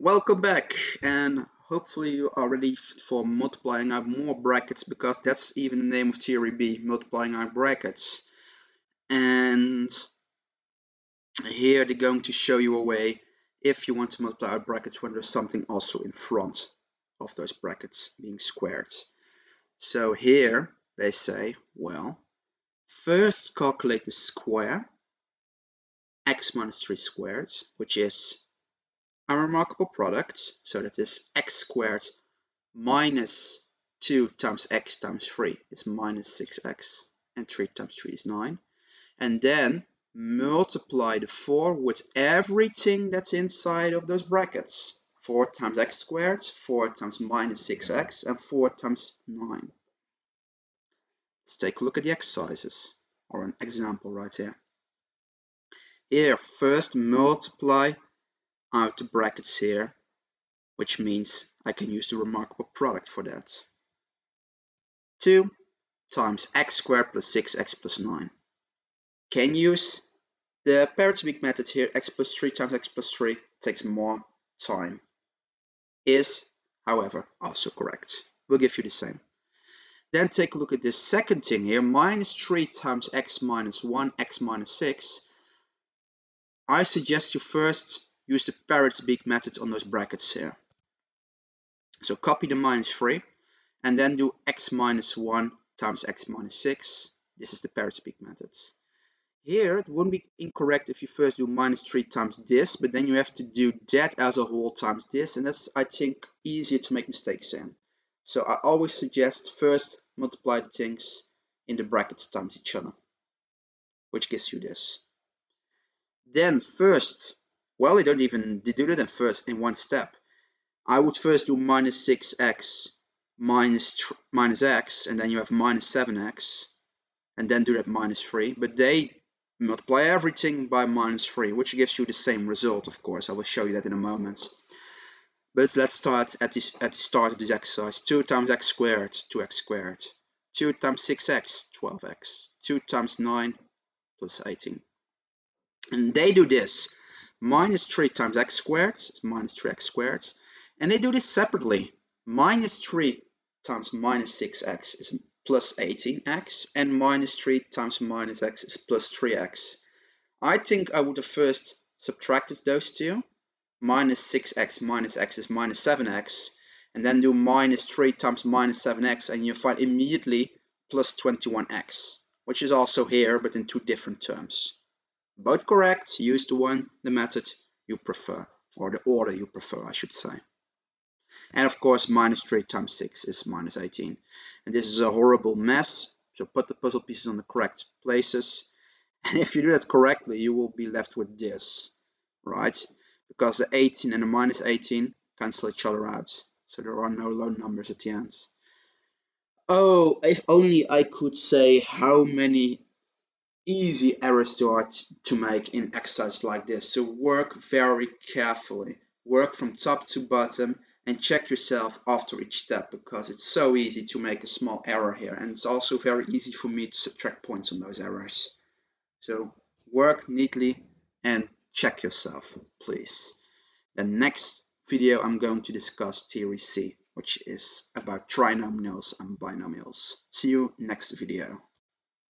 Welcome back, and hopefully you are ready for multiplying out more brackets, because that's even the name of theory B, multiplying out brackets. And here they're going to show you a way if you want to multiply out brackets when there's something also in front of those brackets being squared. So here they say, well, first calculate the square, x minus 3 squared, which is a remarkable product, so that is x squared minus 2 times x times 3 is minus 6x, and 3 times 3 is 9. And then multiply the 4 with everything that's inside of those brackets. 4 times x squared, 4 times minus 6x, and 4 times 9. Let's take a look at the exercises, or an example right here. Here, first multiply out the brackets here, which means I can use the remarkable product for that. 2 times x squared plus 6x plus 9. Can use the parrot method here. X plus 3 times x plus 3 takes more time. Is, however, also correct. We'll give you the same. Then take a look at this second thing here. Minus 3 times x minus 1, x minus 6. I suggest you first use the parrot method on those brackets here. So copy the minus 3 and then do x minus 1 times x minus 6. This is the parrot method. Here it wouldn't be incorrect if you first do minus 3 times this, but then you have to do that as a whole times this, and that's, I think, easier to make mistakes in. So I always suggest first multiply the things in the brackets times each other, which gives you this. Then first, well, they don't even do that in first in one step. I would first do minus 6x minus x, and then you have minus 7x, and then do that minus 3, but they multiply everything by minus 3, which gives you the same result, of course. I will show you that in a moment. But let's start at the start of this exercise. 2 times x squared, 2x squared. 2 times 6x, 12x. 2 times 9 plus 18. And they do this. Minus 3 times x squared, it's minus 3x squared. And they do this separately. Minus 3 times minus 6x is plus 18x, and minus 3 times minus x is plus 3x. I think I would have first subtracted those two. Minus 6x minus x is minus 7x, and then do minus 3 times minus 7x, and you find immediately plus 21x, which is also here, but in two different terms. Both correct. Use the method you prefer, or the order you prefer, I should say. And of course, minus 3 times 6 is minus 18. And this is a horrible mess, so put the puzzle pieces on the correct places. And if you do that correctly, you will be left with this, right? Because the 18 and the minus 18 cancel each other out, so there are no lone numbers at the end. Oh, if only I could say how many easy errors there are to make in exercises like this. So work very carefully. Work from top to bottom and check yourself after each step, because it's so easy to make a small error here, and it's also very easy for me to subtract points on those errors. So work neatly and check yourself, please. The next video I'm going to discuss theory C, which is about trinomials and binomials. See you next video.